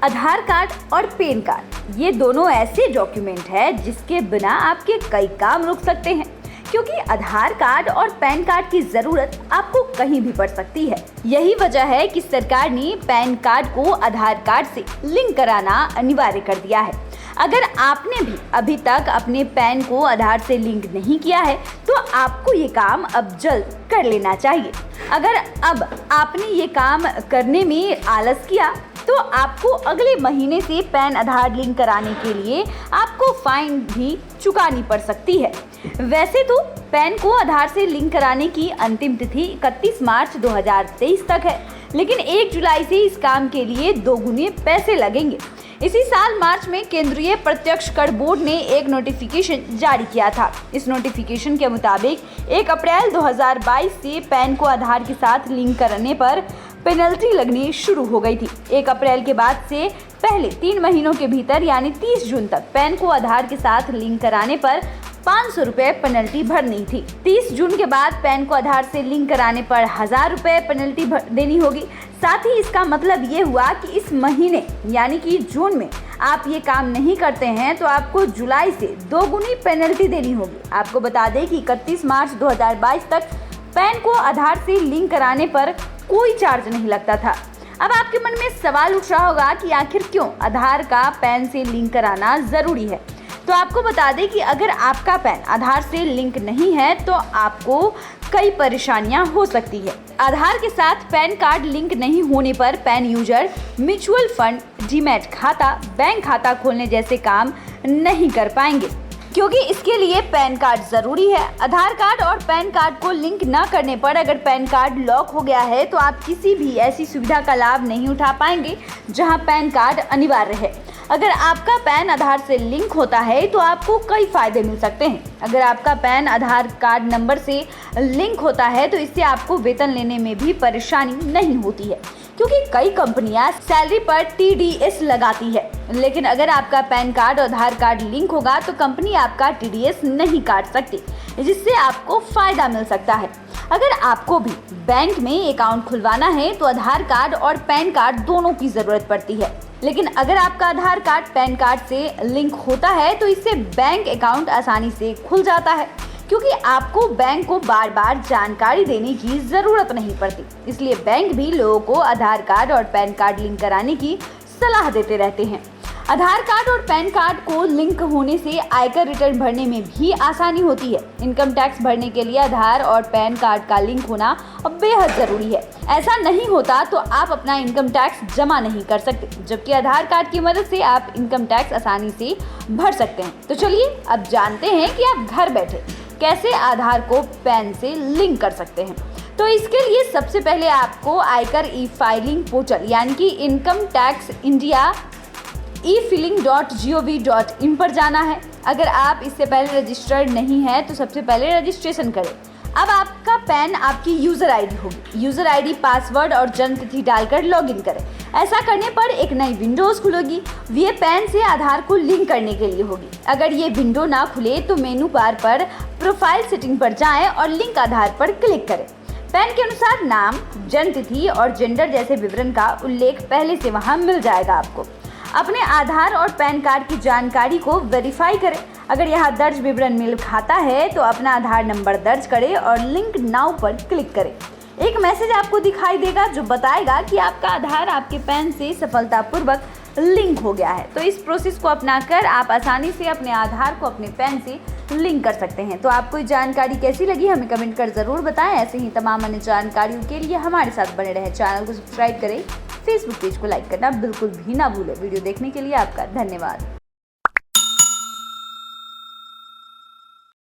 आधार card और pan card ये दोनों ऐसे डॉक्यूमेंट है जिसके बिना आपके कई काम रुक सकते हैं, क्योंकि आधार कार्ड और पैन कार्ड की जरूरत आपको कहीं भी पड़ सकती है। यही वजह है कि सरकार ने पैन कार्ड को आधार कार्ड से लिंक कराना अनिवार्य कर दिया है। अगर आपने भी अभी तक अपने पैन को आधार से लिंक नहीं किया है तो आपको ये काम अब जल्द कर लेना चाहिए। अगर अब आपने ये काम करने में आलस किया तो आपको अगले महीने से पैन आधार लिंक कराने के लिए आपको फाइन भी चुकानी पड़ सकती है। वैसे तो पैन को आधार से लिंक कराने की अंतिम तिथि 31 मार्च 2023 तक है, लेकिन 1 जुलाई से इस काम के लिए 2 गुने पैसे लगेंगे। इसी साल मार्च में केंद्रीय प्रत्यक्ष कर बोर्ड ने एक नोटिफिकेशन जारी किया था। इस नोटिफिकेशन के मुताबिक 1 अप्रैल 2022 से पैन को आधार के साथ लिंक करने पर पेनल्टी लगनी शुरू हो गई थी। 1 अप्रैल के बाद से पहले 3 महीनों के भीतर यानी 30 जून तक पैन को आधार के साथ लिंक कराने पर 500 रुपए पेनल्टी भरनी थी। 30 जून के बाद पैन को आधार से लिंक कराने पर 1000 रुपए पेनल्टी देनी होगी। साथ ही इसका मतलब ये हुआ कि इस महीने यानी कि जून में आप ये काम नहीं करते हैं तो आपको जुलाई से 2 गुनी पेनल्टी देनी होगी। आपको बता दें कि 31 मार्च 2022 तक पैन को आधार से लिंक कराने पर कोई चार्ज नहीं लगता था। अब आपके मन में सवाल उठ रहा होगा कि आखिर क्यों आधार का पैन से लिंक कराना जरूरी है। तो आपको बता दें कि अगर आपका पैन आधार से लिंक नहीं है तो आपको कई परेशानियां हो सकती है। आधार के साथ पैन कार्ड लिंक नहीं होने पर pan user mutual fund, demat खाता, बैंक खाता खोलने जैसे काम नहीं कर पाएंगे, क्योंकि इसके लिए पैन कार्ड जरूरी है। आधार कार्ड और पैन कार्ड को लिंक न करने पर अगर पैन कार्ड लॉक हो गया है तो आप किसी भी ऐसी सुविधा का लाभ नहीं उठा पाएंगे जहां पैन कार्ड अनिवार्य है। अगर आपका पैन आधार से लिंक होता है तो आपको कई फायदे मिल सकते हैं। अगर आपका पैन आधार कार्ड नंबर से लिंक होता है तो इससे आपको वेतन लेने में भी परेशानी नहीं होती है, क्योंकि कई कंपनियां सैलरी पर TDS लगाती है। लेकिन अगर आपका पैन कार्ड और आधार कार्ड लिंक होगा तो कंपनी आपका TDS नहीं काट सकती, जिससे आपको फायदा मिल सकता है। अगर आपको भी बैंक में अकाउंट खुलवाना है तो आधार कार्ड और पैन कार्ड दोनों की जरूरत पड़ती है। लेकिन अगर आपका आधार कार्ड पैन कार्ड से लिंक होता है तो इससे बैंक अकाउंट आसानी से खुल जाता है, क्योंकि आपको बैंक को बार बार जानकारी देने की जरूरत नहीं पड़ती। इसलिए बैंक भी लोगों को आधार कार्ड और पैन कार्ड लिंक कराने की सलाह देते रहते हैं। आधार कार्ड और पैन कार्ड को लिंक होने से आयकर रिटर्न भरने में भी आसानी होती है। इनकम टैक्स भरने के लिए आधार और पैन कार्ड का लिंक होना बेहद जरूरी है। ऐसा नहीं होता तो आप अपना इनकम टैक्स जमा नहीं कर सकते, जबकि आधार कार्ड की मदद से आप इनकम टैक्स आसानी से भर सकते हैं। तो चलिए अब जानते हैं कि आप घर बैठे कैसे आधार को पैन से लिंक कर सकते हैं। तो इसके लिए सबसे पहले आपको आयकर ई-फाइलिंग पोर्टल यानी कि इनकम टैक्स इंडिया e-filing.gov.in पर जाना है। अगर आप इससे पहले रजिस्टर्ड नहीं है तो सबसे पहले रजिस्ट्रेशन करें। अब आपका पैन आपकी यूजर आईडी होगी। यूजर आईडी, पासवर्ड और जन्म तिथि डालकर लॉगिन करें। ऐसा करने पर एक नई विंडोज खुलेगी। ये पैन से आधार को लिंक करने के लिए होगी। अगर ये विंडो ना खुले तो मेनू बार पर प्रोफाइल सेटिंग पर जाएं और लिंक आधार पर क्लिक करें। पैन के अनुसार नाम, जन्म तिथि और जेंडर जैसे विवरण का उल्लेख पहले से वहां मिल जाएगा। आपको अपने आधार और पैन कार्ड की जानकारी को वेरीफाई करें। अगर यहाँ दर्ज विवरण मेल खाता है तो अपना आधार नंबर दर्ज करें और लिंक नाउ पर क्लिक करें। एक मैसेज आपको दिखाई देगा जो बताएगा कि आपका आधार आपके पैन से सफलतापूर्वक लिंक हो गया है। तो इस प्रोसेस को अपनाकर आप आसानी से अपने आधार को अपने पैन से लिंक कर सकते हैं। तो आपको ये जानकारी कैसी लगी हमें कमेंट कर ज़रूर बताएं। ऐसे ही तमाम अन्य जानकारियों के लिए हमारे साथ बने रहें। चैनल को सब्सक्राइब करें, फेसबुक पेज को लाइक करना बिल्कुल भी ना भूलें। वीडियो देखने के लिए आपका धन्यवाद।